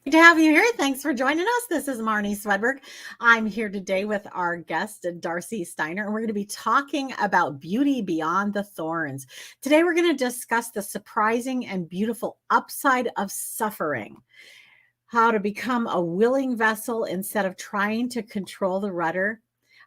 Good to have you here. Thanks for joining us. This is Marnie Swedberg. I'm here today with our guest, Darcy Steiner, and we're going to be talking about beauty beyond the thorns. Today, we're going to discuss the surprising and beautiful upside of suffering, how to become a willing vessel instead of trying to control the rudder,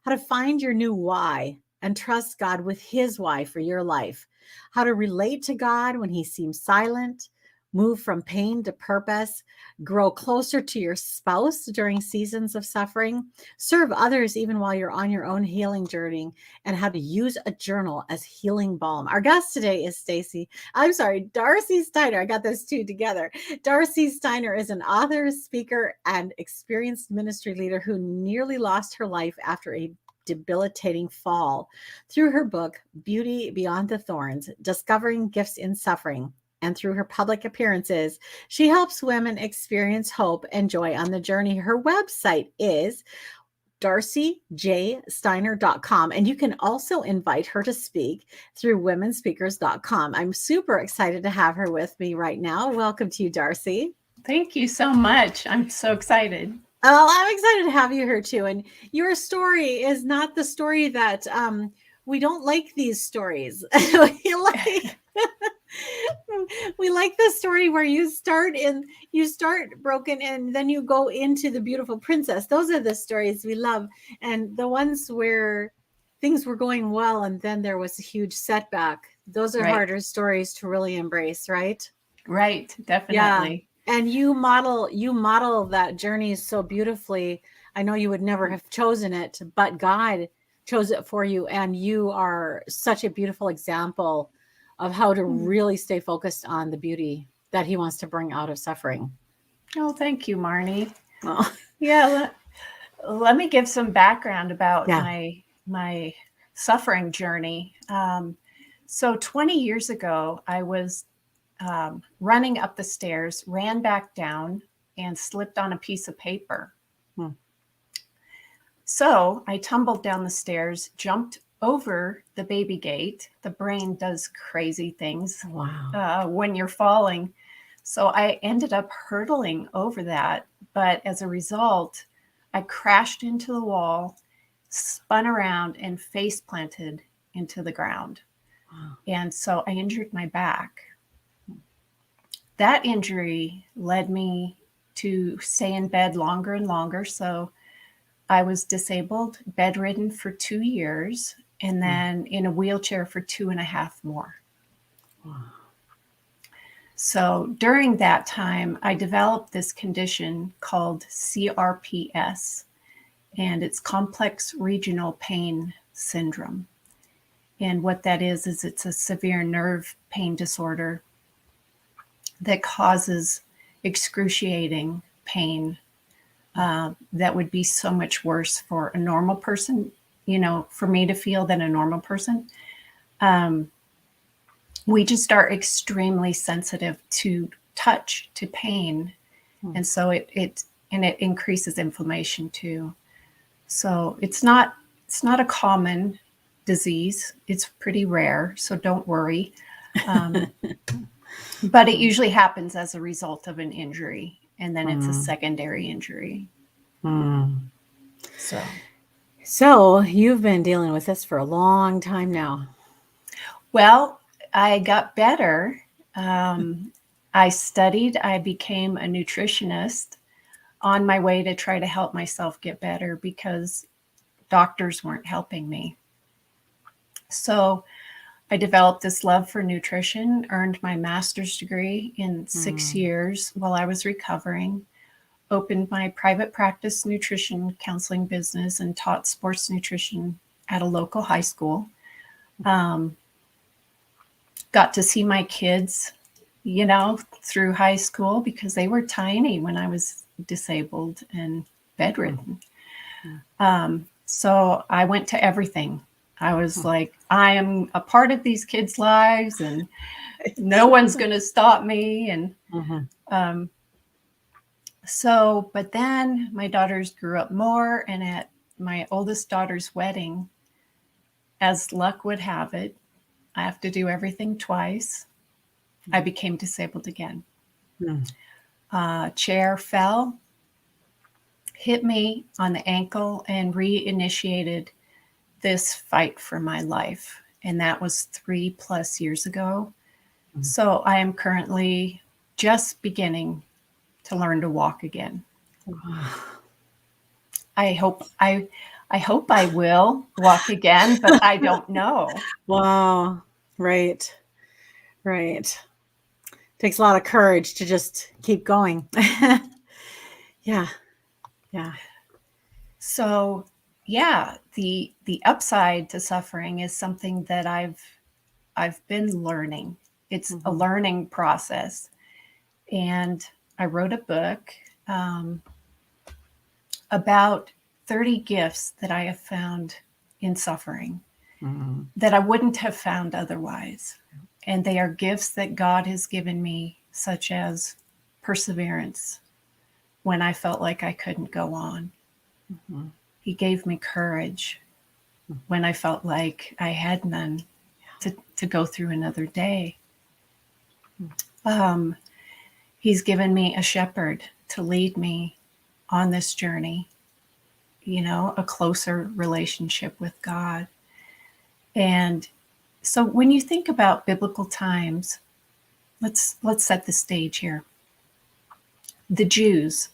how to find your new why and trust God with his why for your life, how to relate to God when he seems silent, move from pain to purpose, grow closer to your spouse during seasons of suffering, serve others even while you're on your own healing journey, and how to use a journal as healing balm. Our guest today is Darcy Steiner. I got those two together. Darcy Steiner is an author, speaker, and experienced ministry leader who nearly lost her life after a debilitating fall. Through her book, Beauty Beyond the Thorns, Discovering Gifts in Suffering, and through her public appearances, she helps women experience hope and joy on the journey. Her website is darcyjsteiner.com, and you can also invite her to speak through womenspeakers.com. I'm super excited to have her with me right now. Welcome to you, Darcy. Thank you so much. I'm so excited. Oh, I'm excited to have you here too. And your story is not the story that we don't like these stories. We like the story where you start broken and then you go into the beautiful princess. Those are the stories we love. And the ones where things were going well and then there was a huge setback. Those are harder stories to really embrace, right? Right, definitely. Yeah. And you model that journey so beautifully. I know you would never have chosen it, but God chose it for you. And you are such a beautiful example of how to really stay focused on the beauty that he wants to bring out of suffering. Oh, thank you, Marnie. Oh. Yeah, let me give some background about my suffering journey. So 20 years ago, I was running up the stairs, ran back down, and slipped on a piece of paper. So I tumbled down the stairs, jumped over the baby gate. The brain does crazy things when you're falling. So I ended up hurtling over that. But as a result, I crashed into the wall, spun around, and face planted into the ground. Wow. And so I injured my back. That injury led me to stay in bed longer and longer. So I was disabled, bedridden for 2 years, and then in a wheelchair for 2.5 more. Wow. So during that time, I developed this condition called CRPS, and it's complex regional pain syndrome. And what that is it's a severe nerve pain disorder that causes excruciating pain that would be so much worse for a normal person, for me to feel than a normal person. We just are extremely sensitive to touch, to pain. And so it increases inflammation too. So it's not a common disease. It's pretty rare. So don't worry. But it usually happens as a result of an injury. And then it's a secondary injury. So you've been dealing with this for a long time now. Well, I got better. I studied. I became a nutritionist on my way to try to help myself get better because doctors weren't helping me. So I developed this love for nutrition, earned my master's degree in 6 years while I was recovering, opened my private practice nutrition counseling business, and taught sports nutrition at a local high school. Got to see my kids, through high school because they were tiny when I was disabled and bedridden. So I went to everything. I was like, I am a part of these kids' lives and no one's going to stop me. And but then my daughters grew up more, and at my oldest daughter's wedding, as luck would have it, I have to do everything twice. I became disabled again. A chair fell, hit me on the ankle, and reinitiated this fight for my life. And that was 3+ years ago. Mhm. So I am currently just beginning to learn to walk again. I hope I will walk again, but I don't know. Wow. Right. Right. Takes a lot of courage to just keep going. Yeah. Yeah. So, yeah, the upside to suffering is something that I've been learning. It's a learning process. And I wrote a book about 30 gifts that I have found in suffering that I wouldn't have found otherwise. And they are gifts that God has given me, such as perseverance when I felt like I couldn't go on. He gave me courage when I felt like I had none to go through another day. He's given me a shepherd to lead me on this journey, a closer relationship with God. And so when you think about biblical times, let's set the stage here. The Jews,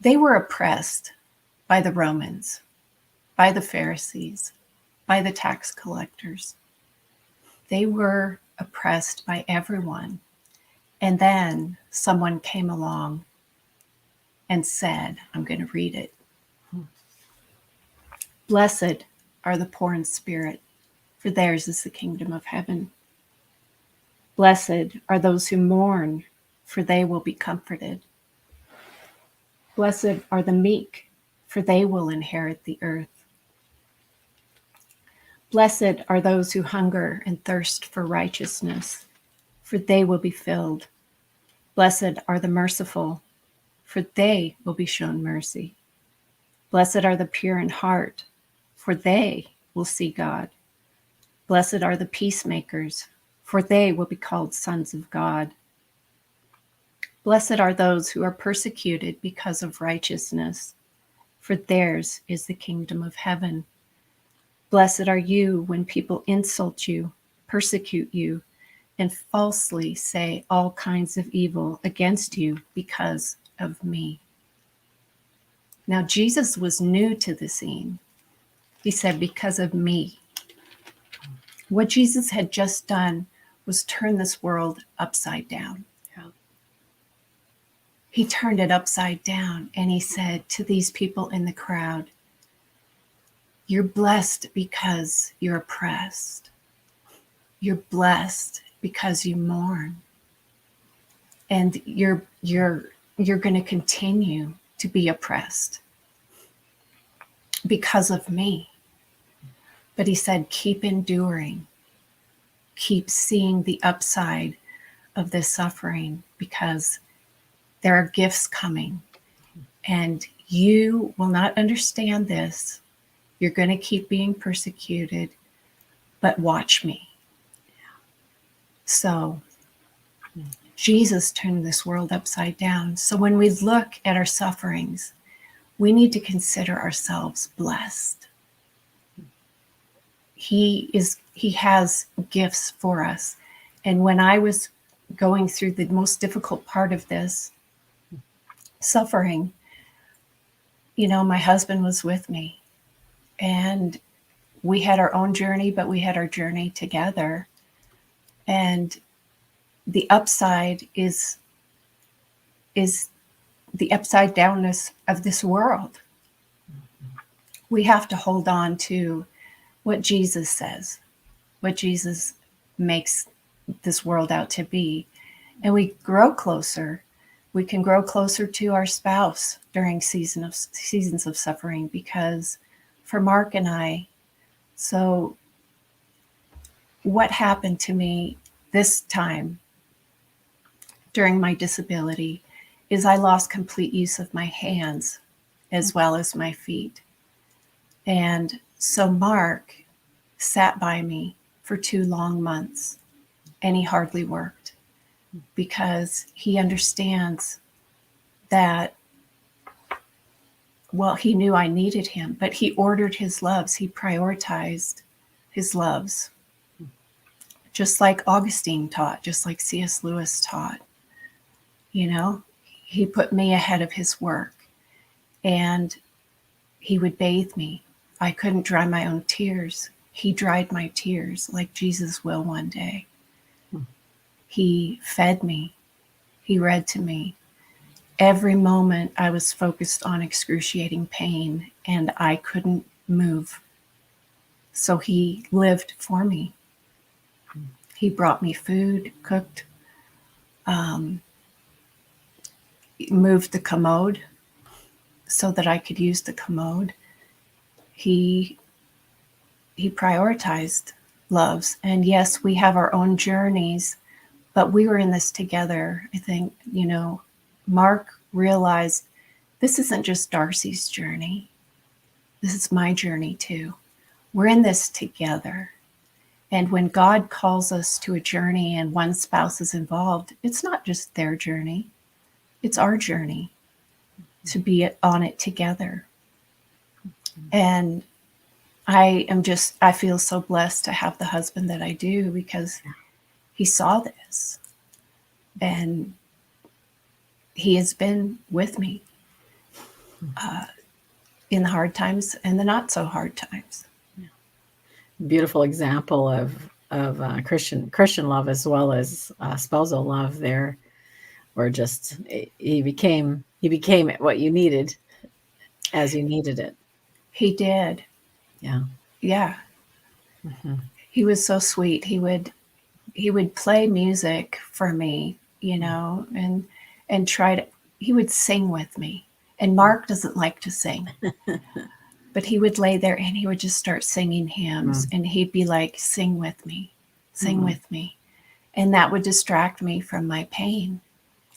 they were oppressed by the Romans, by the Pharisees, by the tax collectors. They were oppressed by everyone. And then someone came along and said, I'm going to read it. Blessed are the poor in spirit, for theirs is the kingdom of heaven. Blessed are those who mourn, for they will be comforted. Blessed are the meek, for they will inherit the earth. Blessed are those who hunger and thirst for righteousness, for they will be filled. Blessed are the merciful, for they will be shown mercy. Blessed are the pure in heart, for they will see God. Blessed are the peacemakers, for they will be called sons of God. Blessed are those who are persecuted because of righteousness, for theirs is the kingdom of heaven. Blessed are you when people insult you, persecute you, and falsely say all kinds of evil against you because of me. Now, Jesus was new to the scene. He said, because of me. What Jesus had just done was turn this world upside down. Yeah. He turned it upside down, and he said to these people in the crowd, you're blessed because you're oppressed. You're blessed because you mourn. And you're going to continue to be oppressed because of me. But he said, keep enduring. Keep seeing the upside of this suffering, because there are gifts coming. And you will not understand this. You're going to keep being persecuted, but watch me. So Jesus turned this world upside down. So when we look at our sufferings, we need to consider ourselves blessed. He has gifts for us. And when I was going through the most difficult part of this suffering, my husband was with me, and we had our own journey, but we had our journey together. And the upside is the upside downness of this world. We have to hold on to what Jesus says, what Jesus makes this world out to be. And we grow closer. We can grow closer to our spouse during seasons of suffering, because for Mark and I, so what happened to me this time during my disability is I lost complete use of my hands as well as my feet. And so Mark sat by me for 2 long months, and he hardly worked, because he understands that, well, he knew I needed him, but he ordered his loves. He prioritized his loves, just like Augustine taught, just like C.S. Lewis taught. You know, he put me ahead of his work, and he would bathe me. I couldn't dry my own tears. He dried my tears like Jesus will one day. He fed me. He read to me. Every moment I was focused on excruciating pain and I couldn't move. So he lived for me. He brought me food, cooked, moved the commode so that I could use the commode. He prioritized loves. And yes, we have our own journeys, but we were in this together. I think, you know, Mark realized this isn't just Darcy's journey. This is my journey too. We're in this together. And when God calls us to a journey and one spouse is involved, it's not just their journey. It's our journey to be on it together. And I feel so blessed to have the husband that I do, because he saw this and he has been with me in the hard times and the not so hard times. Beautiful example of Christian love as well as spousal love there, or just he became what you needed as you needed it. He did. Yeah. Mm-hmm. He was so sweet. He would play music for me, you know, and he would sing with me. And Mark doesn't like to sing, but he would lay there and he would just start singing hymns, and he'd be like, sing with me. And that would distract me from my pain.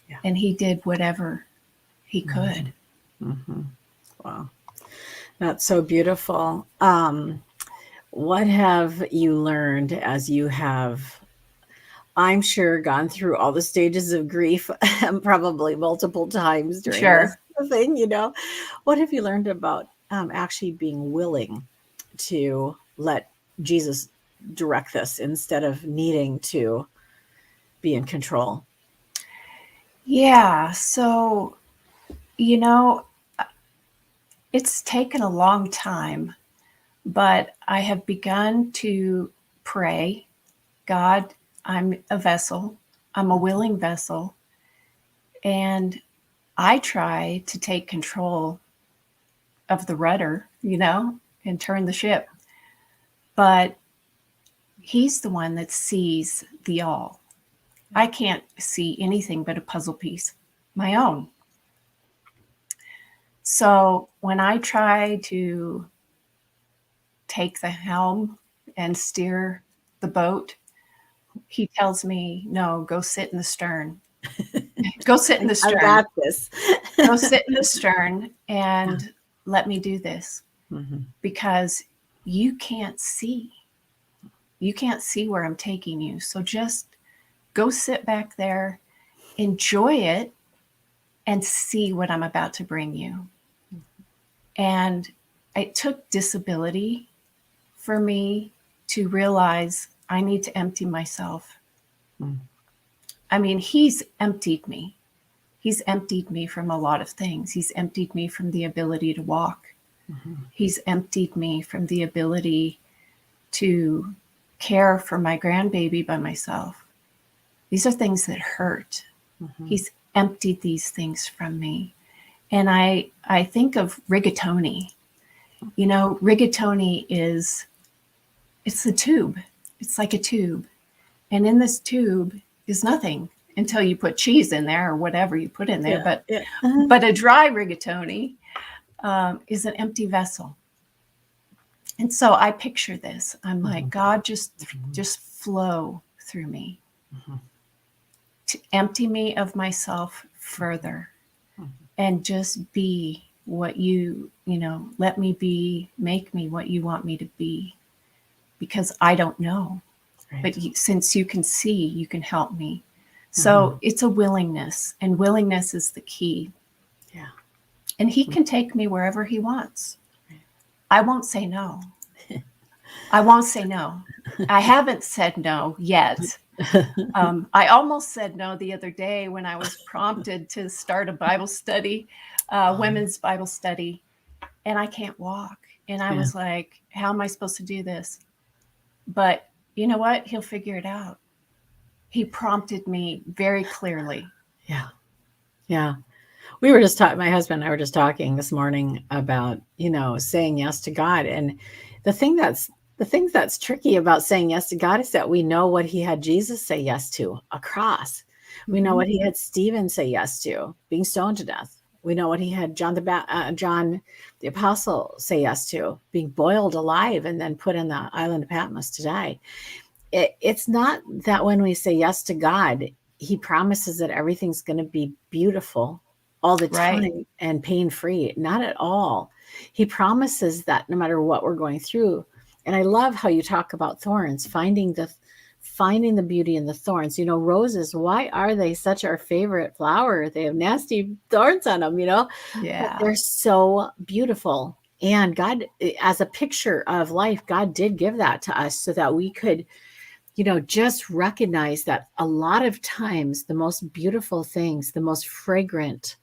Yeah. And he did whatever he could. Mm-hmm. Wow. That's so beautiful. What have you learned as you have, I'm sure, gone through all the stages of grief, probably multiple times during this thing, you know? What have you learned about actually being willing to let Jesus direct this instead of needing to be in control? Yeah. So, you know, it's taken a long time, but I have begun to pray, God, I'm a vessel. I'm a willing vessel. And I try to take control of the rudder, you know, and turn the ship. But he's the one that sees the all. I can't see anything but a puzzle piece, my own. So when I try to take the helm and steer the boat, he tells me, no, go sit in the stern. Go sit in the stern. I got this. Go sit in the stern and let me do this. Mm-hmm. Because you can't see. You can't see where I'm taking you. So just go sit back there, enjoy it, and see what I'm about to bring you. And it took disability for me to realize I need to empty myself. I mean, he's emptied me. He's emptied me from a lot of things. He's emptied me from the ability to walk. He's emptied me from the ability to care for my grandbaby by myself. These are things that hurt. He's emptied these things from me. And I think of rigatoni. You know, rigatoni it's the tube. It's like a tube. And in this tube is nothing until you put cheese in there or whatever you put in there. But a dry rigatoni is an empty vessel. And so I picture this. I'm like, God, just flow through me to empty me of myself further and just be what you know, let me be, make me what you want me to be, because I don't know. Right. But since you can see, you can help me. So it's a willingness, and willingness is the key. Yeah. And he can take me wherever he wants. I won't say no. I won't say no. I haven't said no yet. I almost said no the other day when I was prompted to start a Bible study, women's Bible study, and I can't walk. And I was like, how am I supposed to do this? But you know what? He'll figure it out. He prompted me very clearly. Yeah. Yeah. We were just talking, my husband and I were just talking this morning about, saying yes to God. And the thing that's tricky about saying yes to God is that we know what he had Jesus say yes to, a cross. We know what he had Stephen say yes to, being stoned to death. We know what he had John the Apostle say yes to, being boiled alive and then put in the island of Patmos to die. It's not that when we say yes to God, he promises that everything's going to be beautiful all the time and pain-free. Not at all. He promises that no matter what we're going through. And I love how you talk about thorns, finding the beauty in the thorns. Roses, why are they such our favorite flower? They have nasty thorns on them, Yeah. But they're so beautiful. And God, as a picture of life, God did give that to us so that we could just recognize that a lot of times the most beautiful things, the most fragrant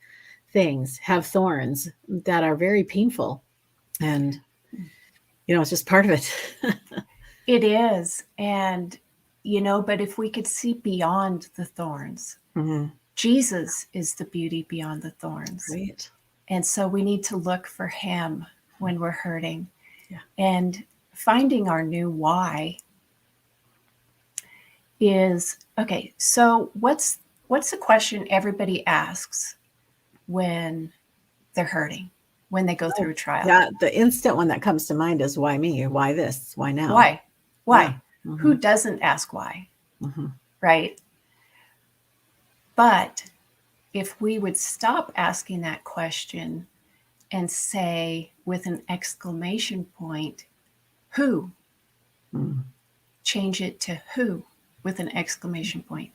things have thorns that are very painful. And, it's just part of it. It is. And, but if we could see beyond the thorns, Jesus is the beauty beyond the thorns. Right. And so we need to look for him when we're hurting. Yeah. And finding our new why is, okay, so what's the question everybody asks when they're hurting, when they go through a trial? Yeah, the instant one that comes to mind is why me? Why this? Why now? Why? Yeah. Who doesn't ask why? Right? But if we would stop asking that question and say with an exclamation point, who? Change it to who with an exclamation point.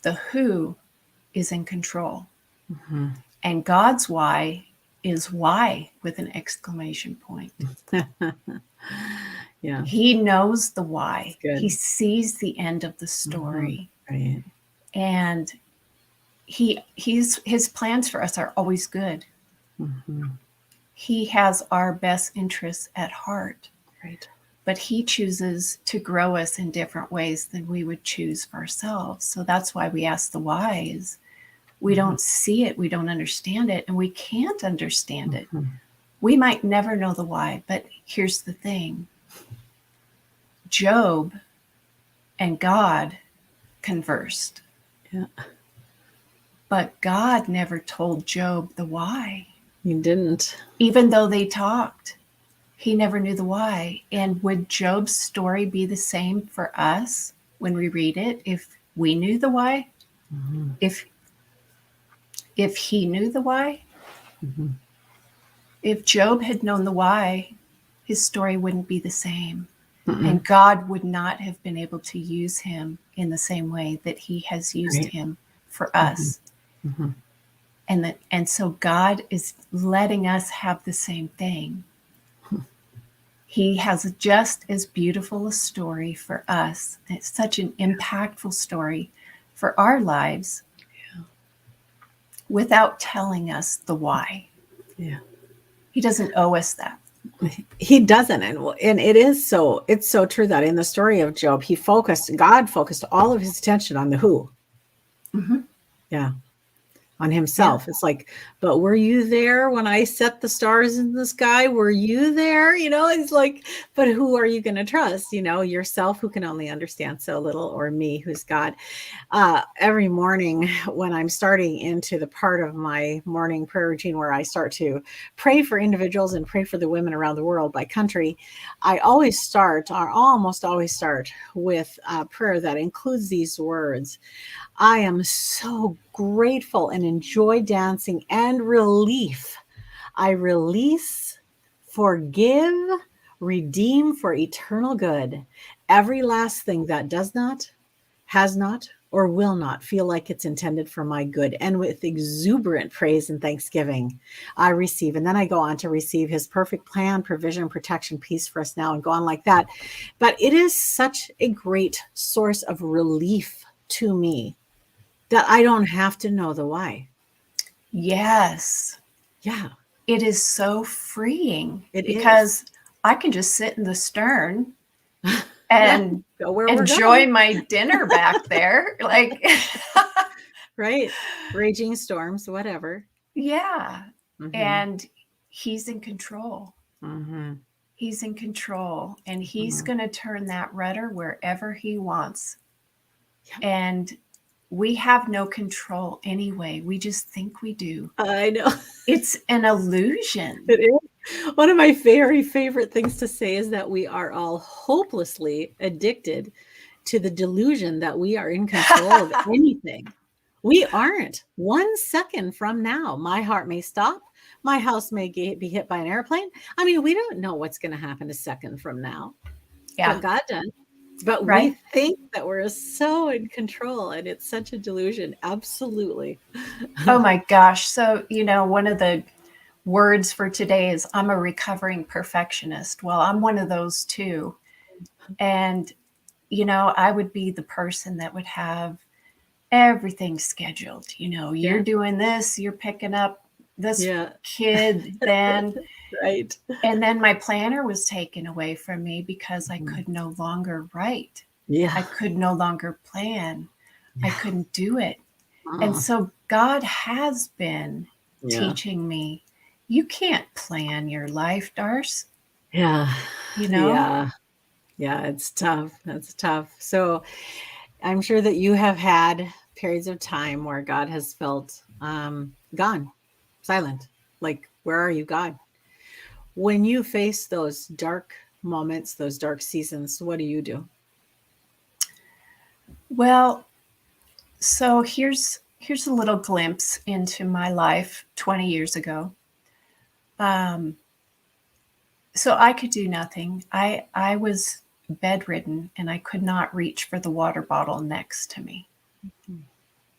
The who is in control. And God's why is why with an exclamation point. Yeah. He knows the why. He sees the end of the story. Right. And his plans for us are always good. He has our best interests at heart. Right. But he chooses to grow us in different ways than we would choose for ourselves. So that's why we ask the whys. We don't see it, we don't understand it, and we can't understand it. We might never know the why, but here's the thing. Job and God conversed. Yeah. But God never told Job the why. He didn't. Even though they talked, he never knew the why. And would Job's story be the same for us when we read it if we knew the why? If he knew the why? If Job had known the why, his story wouldn't be the same. And God would not have been able to use him in the same way that he has used him for us. And so God is letting us have the same thing. He has just as beautiful a story for us. It's such an impactful story for our lives without telling us the why. Yeah. He doesn't owe us that. He doesn't. And it's so true that in the story of Job, God focused all of his attention on the who. Yeah. On himself. It's like, but were you there when I set the stars in the sky? Were you there? It's like, but who are you going to trust? Yourself, who can only understand so little, or me, who's God. Every morning when I'm starting into the part of my morning prayer routine where I start to pray for individuals and pray for the women around the world by country, I almost always start with a prayer that includes these words. I am so grateful and enjoy dancing and relief. I release, forgive, redeem for eternal good every last thing that does not, has not, or will not feel like it's intended for my good. And with exuberant praise and thanksgiving, I receive. And then I go on to receive his perfect plan, provision, protection, peace for us now, and go on like that. But it is such a great source of relief to me that I don't have to know the why. Yes. Yeah. It is so freeing It because I can just sit in the stern and go where enjoy my dinner back there. Like, right. Raging storms, whatever. yeah. Mm-hmm. And he's in control. Mm-hmm. He's in control, and he's going to turn that rudder wherever he wants. Yep. And we have no control anyway. We just think we do. I know. It's an illusion. It is. One of my very favorite things to say is that we are all hopelessly addicted to the delusion that we are in control of anything. We aren't. 1 second from now, my heart may stop. My house may be hit by an airplane. I mean, we don't know what's going to happen a second from now. Yeah. But God does. But right? We think that we're so in control, and it's such a delusion. Absolutely. Oh my gosh. So, one of the words for today is I'm a recovering perfectionist. Well, I'm one of those too. And, I would be the person that would have everything scheduled. You're doing this, you're picking up this kid then. Right. And then my planner was taken away from me because I could no longer write. Yeah. I could no longer plan. I couldn't do it. And so God has been teaching me, you can't plan your life, Darce. Yeah. Yeah, it's tough. That's tough. So I'm sure that you have had periods of time where God has felt gone, silent. Like, where are you, God? When you face those dark moments, those dark seasons, what do you do? Well, so here's a little glimpse into my life 20 years ago. So I could do nothing. I was bedridden and I could not reach for the water bottle next to me.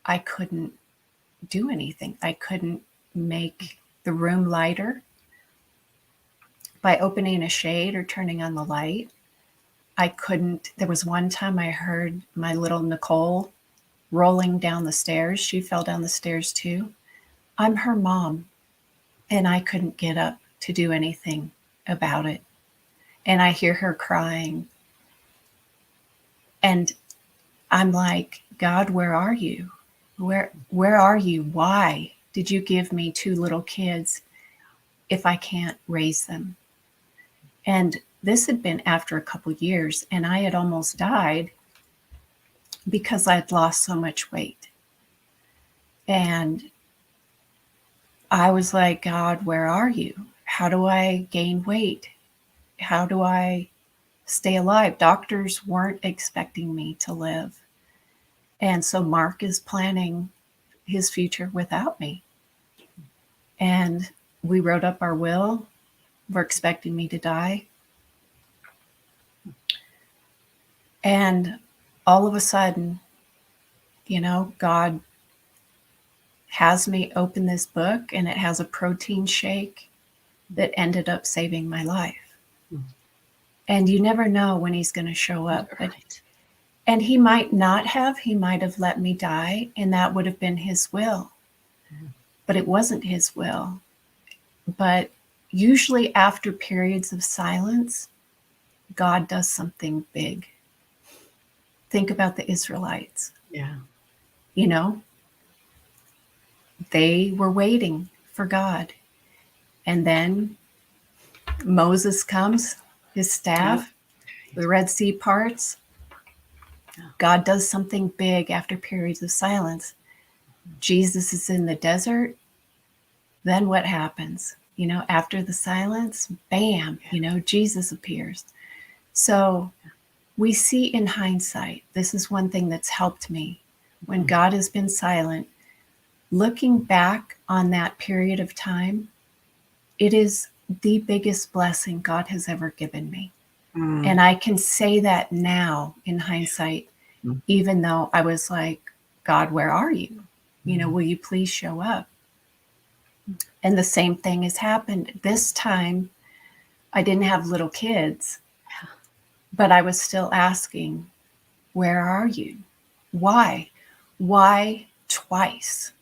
I couldn't do anything. I couldn't make the room lighter by opening a shade or turning on the light. I couldn't. There was one time I heard my little Nicole rolling down the stairs. She fell down the stairs too. I'm her mom, and I couldn't get up to do anything about it. And I hear her crying. And I'm like, God, where are you? Where are you? Why did you give me 2 little kids if I can't raise them? And this had been after a couple years, and I had almost died because I'd lost so much weight. And I was like, God, where are you? How do I gain weight? How do I stay alive? Doctors weren't expecting me to live. And so Mark is planning his future without me. And we wrote up our will. We're expecting me to die. And all of a sudden, God has me open this book, and it has a protein shake that ended up saving my life. And you never know when he's going to show up. Right. And he might not have. He might have let me die, and that would have been his will. But it wasn't his will. But usually after periods of silence, God does something big. Think about the Israelites. Yeah. They were waiting for God. And then Moses comes, his staff, the Red Sea parts. God does something big after periods of silence. Jesus is in the desert. Then what happens? After the silence, bam, Jesus appears. So we see in hindsight, this is one thing that's helped me. When God has been silent, looking back on that period of time, it is the biggest blessing God has ever given me. And I can say that now in hindsight, even though I was like, God, where are you? Will you please show up? And the same thing has happened. This time, I didn't have little kids, but I was still asking, where are you? Why? Why twice?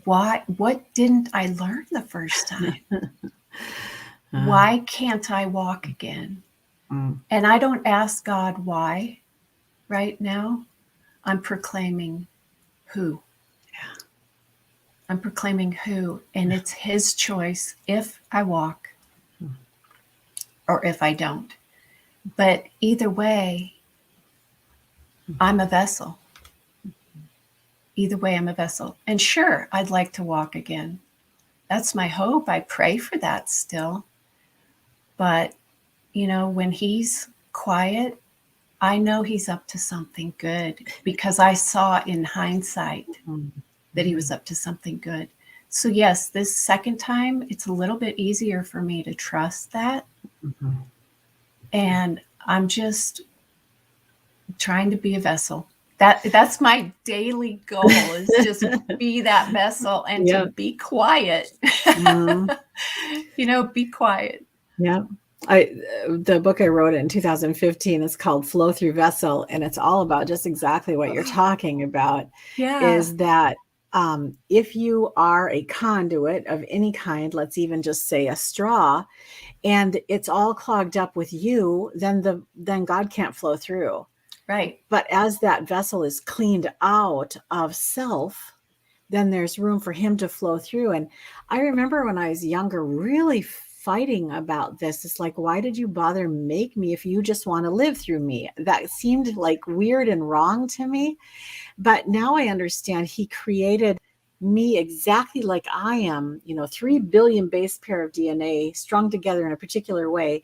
Why? What didn't I learn the first time? Why can't I walk again? And I don't ask God why right now. I'm proclaiming who. I'm proclaiming who, and it's his choice if I walk or if I don't. But either way, I'm a vessel. Either way, I'm a vessel. And sure, I'd like to walk again. That's my hope. I pray for that still. But, when he's quiet, I know he's up to something good because I saw in hindsight that he was up to something good. So yes, this second time, it's a little bit easier for me to trust that. And I'm just trying to be a vessel. That's my daily goal, is just be that vessel and to be quiet. Be quiet. Yeah. The book I wrote in 2015 is called Flow Through Vessel, and it's all about just exactly what you're talking about. Is that if you are a conduit of any kind, let's even just say a straw, and it's all clogged up with you, then God can't flow through. Right. But as that vessel is cleaned out of self, then there's room for him to flow through. And I remember when I was younger, really fighting about this. It's like, why did you bother make me if you just want to live through me? That seemed like weird and wrong to me. But now I understand he created me exactly like I am, 3 billion base pair of DNA strung together in a particular way.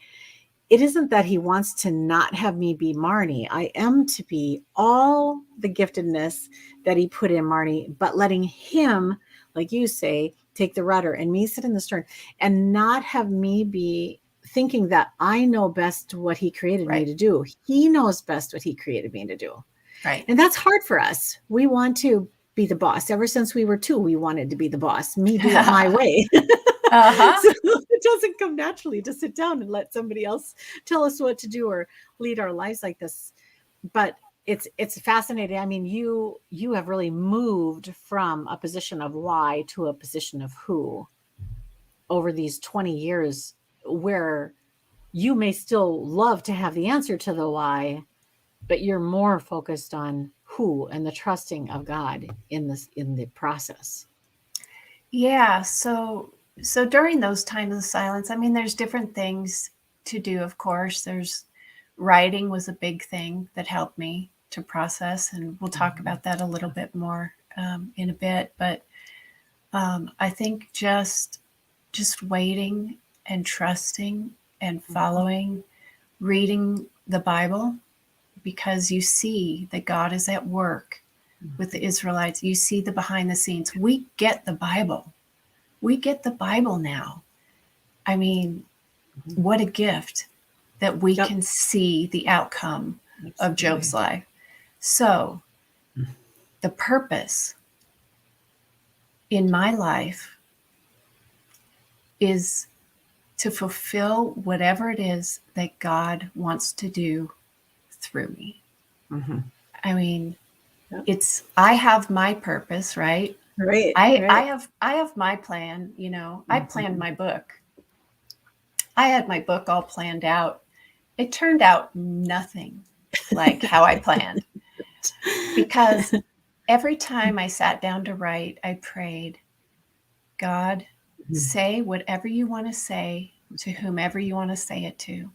It isn't that he wants to not have me be Marnie. I am to be all the giftedness that he put in Marnie, but letting him, like you say, take the rudder and me sit in the stern, and not have me be thinking that I know best what he created me to do. He knows best what he created me to do. Right. And that's hard for us. We want to be the boss. Ever since we were 2, we wanted to be the boss. Me do it my way. So it doesn't come naturally to sit down and let somebody else tell us what to do or lead our lives like this. But it's fascinating. I mean, you have really moved from a position of why to a position of who over these 20 years, where you may still love to have the answer to the why, but you're more focused on who and the trusting of God in the process. Yeah. So during those times of silence, I mean, there's different things to do. Of course, there's writing was a big thing that helped me to process, and we'll talk about that a little bit more in a bit. But I think just waiting and trusting and following, reading the Bible, because you see that God is at work with the Israelites. You see the behind the scenes. We get the Bible. We get the Bible now. I mean, what a gift that we can see the outcome of Job's life. So the purpose in my life is to fulfill whatever it is that God wants to do through me. I mean, I have my purpose, right? Right. I have my plan, I planned my book. I had my book all planned out. It turned out nothing like how I planned, because every time I sat down to write, I prayed, God, say whatever you want to say to whomever you want to say it to,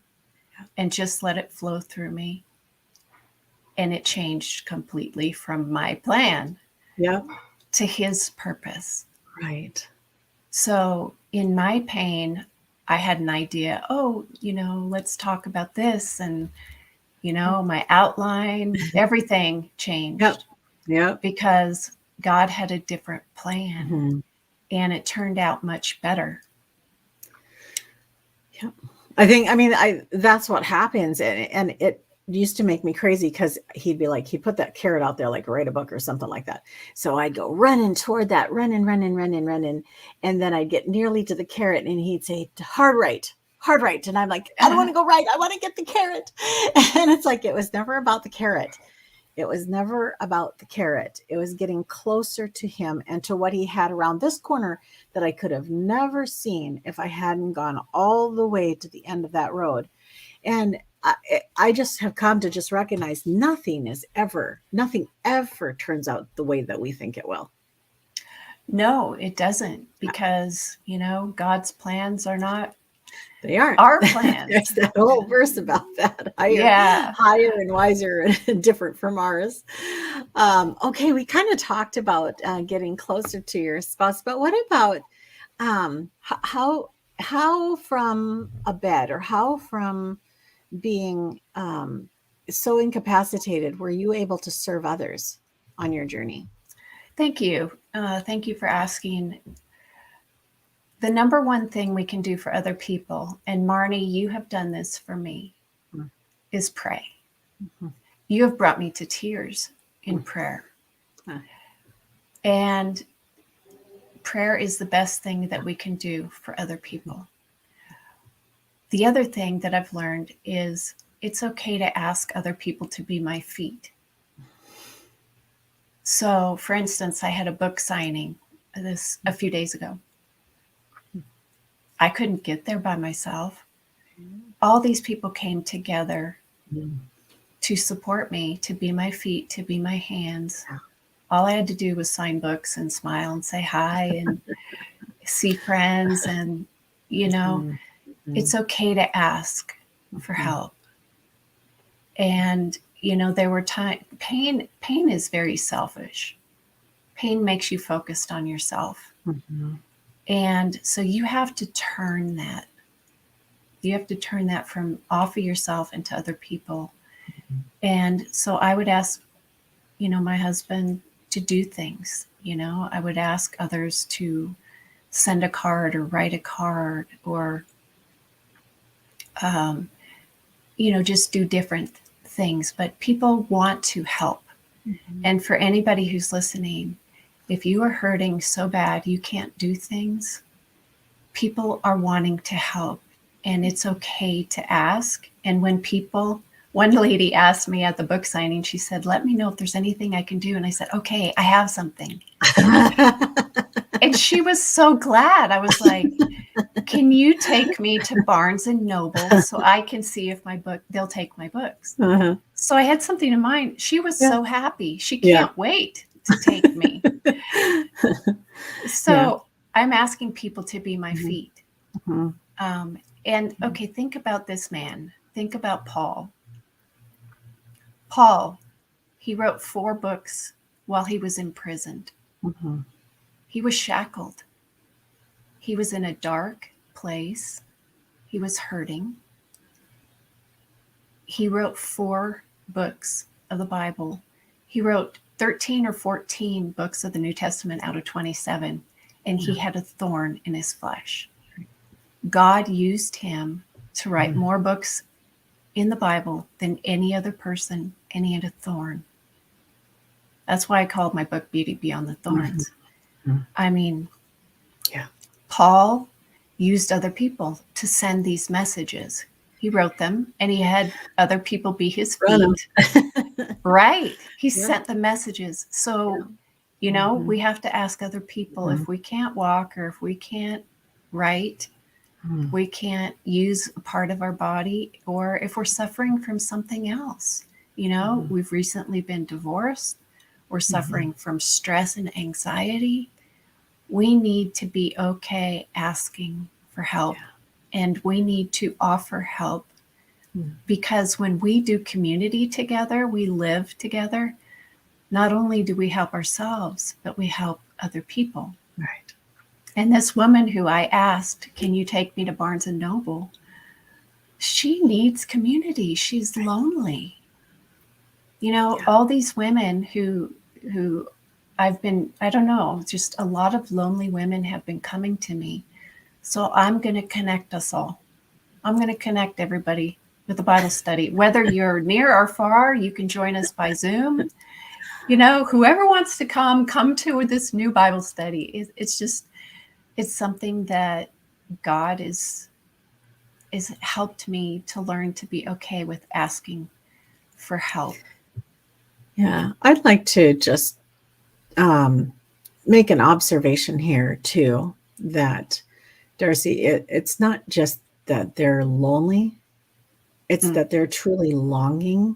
and just let it flow through me. And it changed completely from my plan to his purpose. Right. So in my pain, I had an idea, let's talk about this. And, my outline, everything changed. Because God had a different plan, and it turned out much better. I think, that's what happens. And used to make me crazy because he'd be like, he put that carrot out there, like write a book or something like that. So I'd go running toward that, running. And then I'd get nearly to the carrot and he'd say, hard right. And I'm like, I don't want to go right. I want to get the carrot. And it's like, it was never about the carrot. It was never about the carrot. It was getting closer to him and to what he had around this corner that I could have never seen if I hadn't gone all the way to the end of that road. And I just have come to just recognize nothing ever turns out the way that we think it will. No, it doesn't, because, God's plans are not They aren't our plans. There's that whole verse about that. Higher and wiser and different from ours. Okay, we kind of talked about getting closer to your spouse, but what about how from a bed, or how from being so incapacitated were you able to serve others on your journey? Thank you. Thank you for asking. The number one thing we can do for other people, and Marnie, you have done this for me, is pray. Mm-hmm. You have brought me to tears in prayer. And prayer is the best thing that we can do for other people. The other thing that I've learned is it's okay to ask other people to be my feet. So, for instance, I had a book signing a few days ago. I couldn't get there by myself. All these people came together to support me, to be my feet, to be my hands. All I had to do was sign books and smile and say hi and see friends. And, it's okay to ask for help. And, there were times, pain is very selfish. Pain makes you focused on yourself. Mm-hmm. And so you have to turn that. You have to turn that from off of yourself into other people. Mm-hmm. And so I would ask, my husband to do things. I would ask others to send a card or write a card, or, just do different things. But people want to help. Mm-hmm. And for anybody who's listening, if you are hurting so bad you can't do things, people are wanting to help, and it's okay to ask. And one lady asked me at the book signing, she said, let me know if there's anything I can do. And I said, okay, I have something. And she was so glad. I was like, can you take me to Barnes and Noble so I can see if they'll take my books? Uh-huh. So I had something in mind. She was so happy. She can't wait to take me. So I'm asking people to be my feet. Mm-hmm. And okay, think about this man. Think about Paul. Paul, he wrote 4 books while he was imprisoned. Mm-hmm. He was shackled. He was in a dark place. He was hurting. He wrote 4 books of the Bible. He wrote 13 or 14 books of the New Testament out of 27, and he had a thorn in his flesh. God used him to write more books in the Bible than any other person, and he had a thorn. That's why I called my book Beyond the Thorns. Mm-hmm. I mean, Paul used other people to send these messages. He wrote them, and he had other people be his feet. Right. He sent the messages. So, we have to ask other people if we can't walk, or if we can't write, we can't use a part of our body, or if we're suffering from something else. We've recently been divorced. We're suffering from stress and anxiety. We need to be okay asking for help, and we need to offer help, because when we do community together, we live together, not only do we help ourselves, but we help other people. Right. And this woman who I asked, can you take me to Barnes and Noble? She needs community. She's lonely. All these women who I don't know, just a lot of lonely women have been coming to me. So I'm going to connect us all. I'm going to connect everybody with a Bible study. Whether you're near or far, you can join us by Zoom. Whoever wants to come to this new Bible study. It's something that God is helped me to learn to be okay with asking for help. Yeah, I'd like to just make an observation here too, that Darcy, it's not just that they're lonely, it's that they're truly longing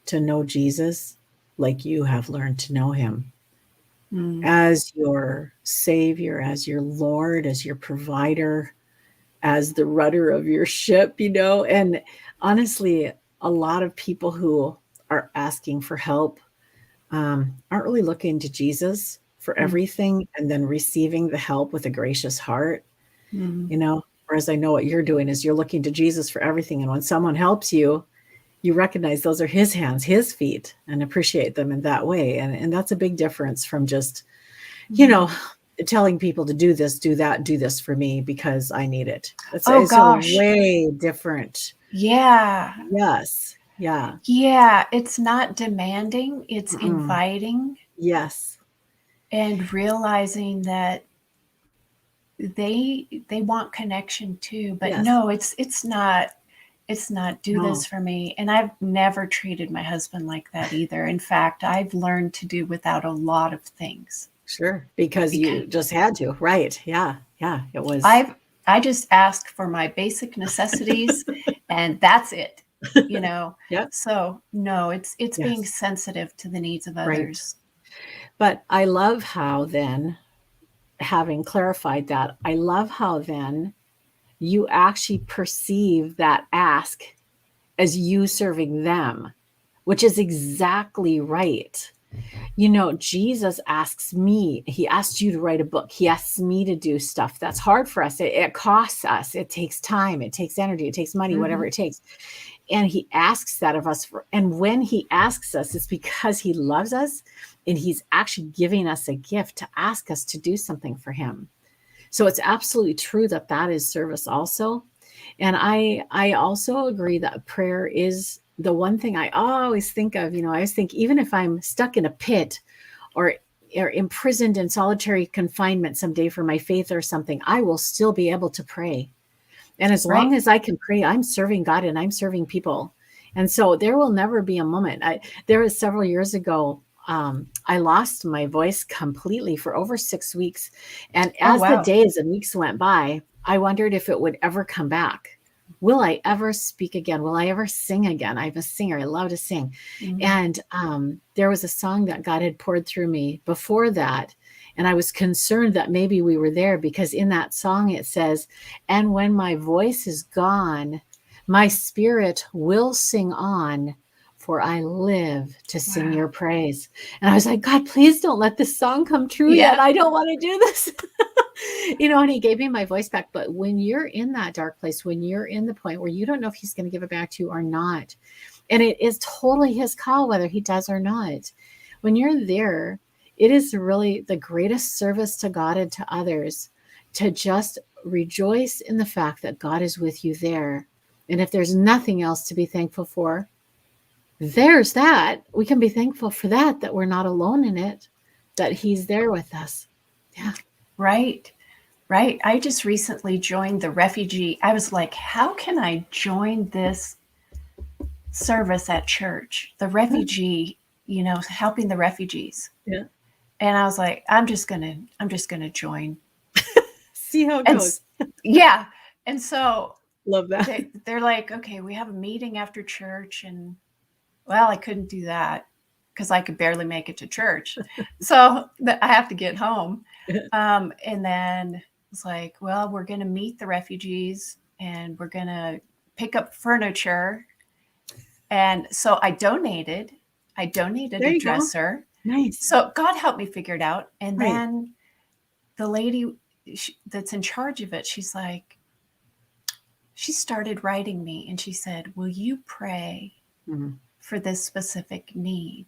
to know Jesus like you have learned to know him as your Savior, as your Lord, as your provider, as the rudder of your ship, And honestly, a lot of people who are asking for help aren't really looking to Jesus for everything and then receiving the help with a gracious heart, Whereas I know what you're doing is you're looking to Jesus for everything. And when someone helps you, you recognize those are his hands, his feet, and appreciate them in that way. And that's a big difference from just, telling people to do this, do that, do this for me because I need it. It's gosh. a way different. Yeah. Yes. Yeah. Yeah. It's not demanding. It's inviting. Yes. And realizing that they want connection too, but no, it's not do this for me. And I've never treated my husband like that either. In fact, I've learned to do without a lot of things. Because you just had to, right? Yeah. It was. I just ask for my basic necessities, and that's it. Yep. So no, it's being sensitive to the needs of others. Right. But I love how then, having clarified that, I love how then you actually perceive that ask as you serving them, which is exactly right. Jesus asks me, he asked you to write a book. He asks me to do stuff that's hard for us. It costs us. It takes time. It takes energy. It takes money, whatever it takes. And he asks that of us. And when he asks us, it's because he loves us and he's actually giving us a gift to ask us to do something for him. So it's absolutely true that is service also. And I also agree that prayer is the one thing I always think of. I always think, even if I'm stuck in a pit or imprisoned in solitary confinement someday for my faith or something, I will still be able to pray. And as long as I can pray, I'm serving God and I'm serving people. And so there will never be a moment. There was several years ago, I lost my voice completely for over 6 weeks. And as the days and weeks went by, I wondered if it would ever come back. Will I ever speak again? Will I ever sing again? I'm a singer. I love to sing. And there was a song that God had poured through me before that. And I was concerned that maybe we were there, because in that song it says, "And when my voice is gone, my spirit will sing on, for I live to sing your praise." And I was like, God, please don't let this song come true yet. I don't want to do this. And he gave me my voice back. But when you're in that dark place, when you're in the point where you don't know if he's going to give it back to you or not, and it is totally his call whether he does or not, when you're there, it is really the greatest service to God and to others to just rejoice in the fact that God is with you there. And if there's nothing else to be thankful for, there's that. We can be thankful for that we're not alone in it, that he's there with us. Yeah. Right. I just recently joined the refugee. I was like, how can I join this service at church? The refugee, helping the refugees. Yeah. And I was like, I'm just gonna join. See how it goes. Yeah. And so love that. They're like, okay, we have a meeting after church. And well, I couldn't do that because I could barely make it to church. So I have to get home. And then it's like, well, we're going to meet the refugees and we're going to pick up furniture. And so I donated a dresser. Nice. So God helped me figure it out. And then the lady that's in charge of it, she's like, she started writing me and she said, will you pray for this specific need?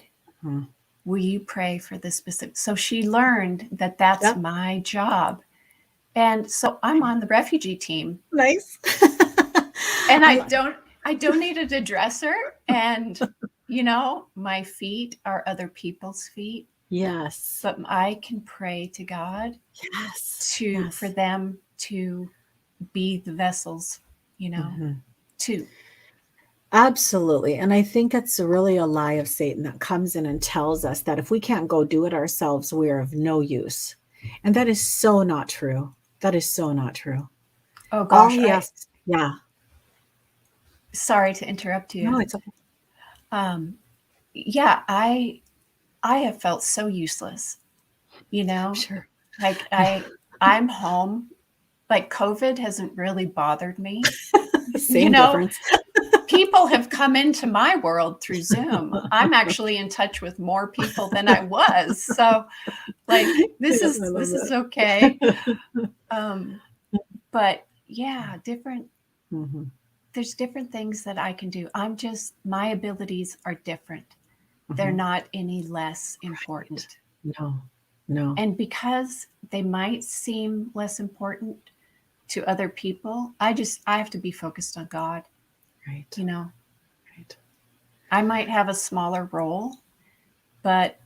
Will you pray for this specific? So she learned that that's my job. And so I'm on the refugee team. Nice. And I I donated a dresser, and my feet are other people's feet, Yes. but I can pray to God Yes. for them to be the vessels, to. Absolutely. And I think it's really a lie of Satan that comes in and tells us that if we can't go do it ourselves, we're of no use. And that is so not true. That is so not true. Oh All gosh, he asks, yeah. sorry to interrupt you. No, it's okay. Yeah, I have felt so useless, Sure. like I'm home. Like COVID hasn't really bothered me. Same difference. People have come into my world through Zoom. I'm actually in touch with more people than I was. So like this Yes, I love is that. okay. But yeah, Mhm. there's different things that I can do. My abilities are different. They're Mhm. not any less important. No, no. And because they might seem less important to other people, I have to be focused on God, Right. Right. I might have a smaller role, but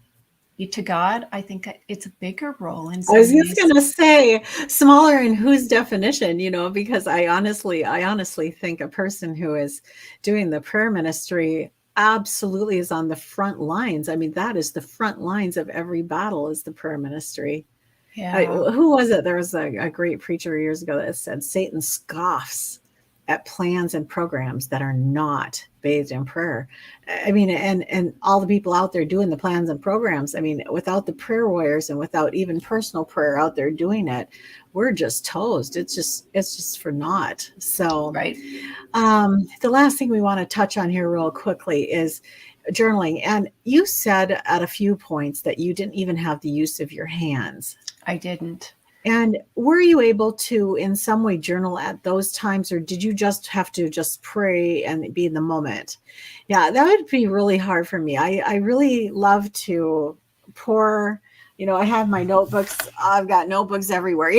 to God, I think it's a bigger role in I some was just ways. gonna say smaller in whose definition, because I honestly think a person who is doing the prayer ministry absolutely is on the front lines. I mean, that is the front lines of every battle is the prayer ministry. Yeah. Who was it? There was a great preacher years ago that said Satan scoffs at plans and programs that are not bathed in prayer. I mean, and all the people out there doing the plans and programs. I mean, without the prayer warriors and without even personal prayer out there doing it, we're just toast. It's just for naught. So, Right. the last thing we want to touch on here real quickly is journaling. And you said at a few points that you didn't even have the use of your hands. I didn't. And were you able to, in some way, journal at those times, or did you just have to just pray and be in the moment? Yeah, that would be really hard for me. I really love to pour, I have my notebooks. I've got notebooks everywhere,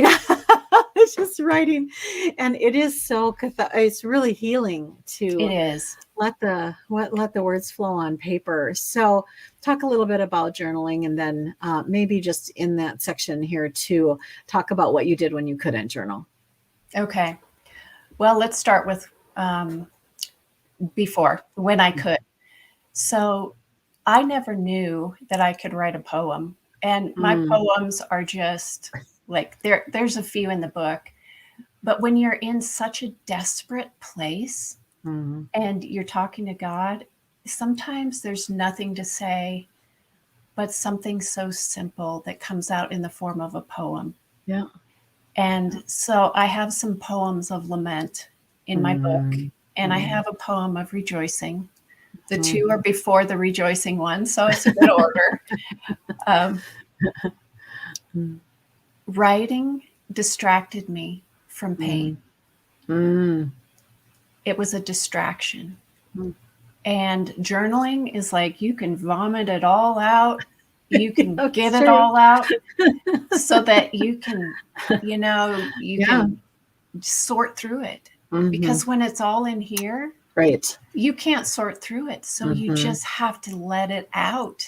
it's just writing. And it is it's really healing It to is. let the words flow on paper. So talk a little bit about journaling, and then maybe just in that section here to talk about what you did when you couldn't journal. Okay. Well, let's start with before, when I could. So I never knew that I could write a poem. And my poems are just like, there's a few in the book. But when you're in such a desperate place and you're talking to God, sometimes there's nothing to say, but something so simple that comes out in the form of a poem. Yeah. And so I have some poems of lament in my book, and I have a poem of rejoicing. The two are before the rejoicing one, so it's a good order. Writing distracted me from pain. It was a distraction. And journaling is like you can vomit it all out. You can get it all out so that you can, can sort through it. Because when it's all in here, right, you can't sort through it. So you just have to let it out.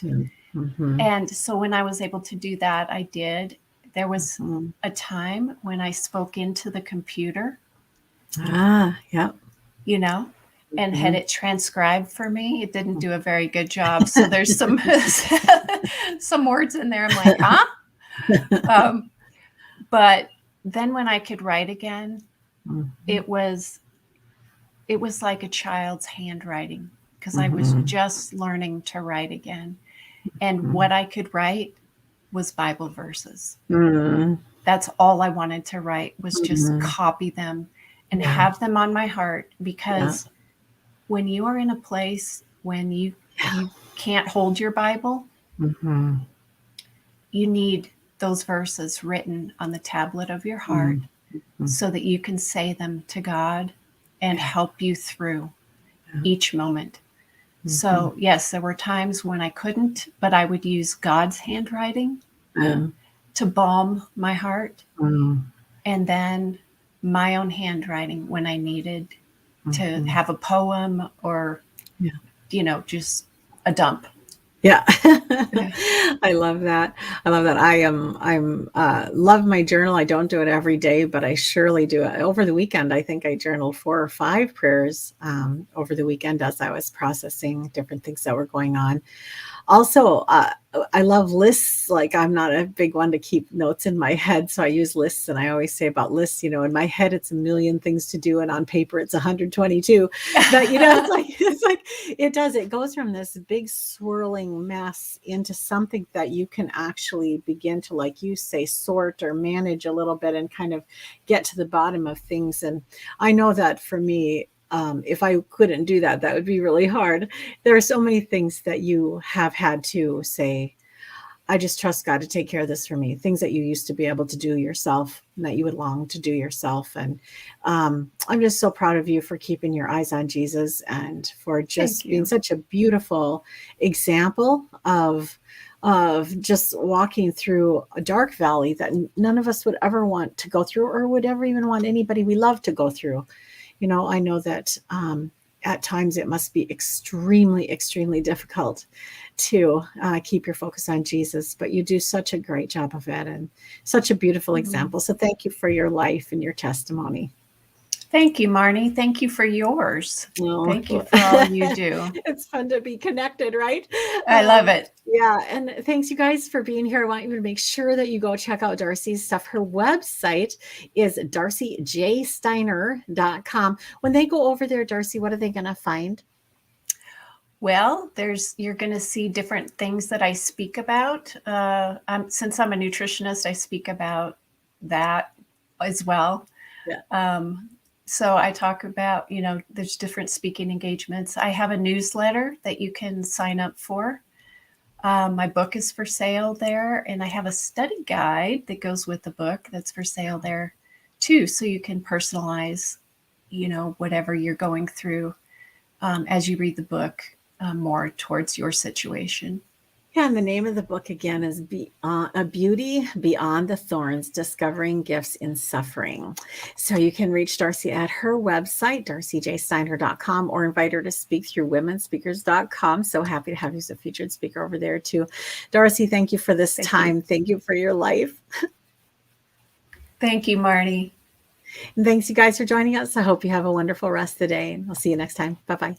And so when I was able to do that, I did. There was a time when I spoke into the computer. Yeah. And had it transcribed for me. It didn't do a very good job. So there's some some words in there. I'm like, huh? But then when I could write again, it was like a child's handwriting, because I was just learning to write again. And what I could write was Bible verses. That's all I wanted to write, was just copy them and have them on my heart, because when you are in a place when you can't hold your Bible, you need those verses written on the tablet of your heart so that you can say them to God and help you through each moment. So, yes, there were times when I couldn't, but I would use God's handwriting to balm my heart, and then my own handwriting when I needed to have a poem or, just a dump. Yeah. I love that. I love that. Love my journal. I don't do it every day, but I surely do it over the weekend. I think I journaled 4 or 5 prayers over the weekend as I was processing different things that were going on. Also, I love lists. Like, I'm not a big one to keep notes in my head, so I use lists. And I always say about lists, in my head, it's a million things to do, and on paper, it's 122. But it goes from this big swirling mess into something that you can actually begin to, like you say, sort or manage a little bit and kind of get to the bottom of things. And I know that for me, if I couldn't do that, that would be really hard. There are so many things that you have had to say, I just trust God to take care of this for me. Things that you used to be able to do yourself and that you would long to do yourself. And I'm just so proud of you for keeping your eyes on Jesus and for just being such a beautiful example of just walking through a dark valley that none of us would ever want to go through or would ever even want anybody we love to go through. I know that at times it must be extremely, extremely difficult to keep your focus on Jesus, but you do such a great job of it and such a beautiful example. So thank you for your life and your testimony. Thank you, Marnie. Thank you for yours. Thank you for all you do. It's fun to be connected, right? I love it. Yeah. And thanks, you guys, for being here. I want you to make sure that you go check out Darcy's stuff. Her website is darcyjsteiner.com. When they go over there, Darcy, what are they going to find? Well, you're going to see different things that I speak about. Since I'm a nutritionist, I speak about that as well. Yeah. So I talk about, there's different speaking engagements. I have a newsletter that you can sign up for. My book is for sale there, and I have a study guide that goes with the book that's for sale there too. So you can personalize, whatever you're going through as you read the book more towards your situation. Yeah, and the name of the book again is Beauty Beyond the Thorns, Discovering Gifts in Suffering. So you can reach Darcy at her website, darcyjsteiner.com, or invite her to speak through womenspeakers.com. So happy to have you as a featured speaker over there too. Darcy, thank you for this time. Thank you for your life. Thank you, Marnie. And thanks, you guys, for joining us. I hope you have a wonderful rest of the day. And I'll see you next time. Bye-bye.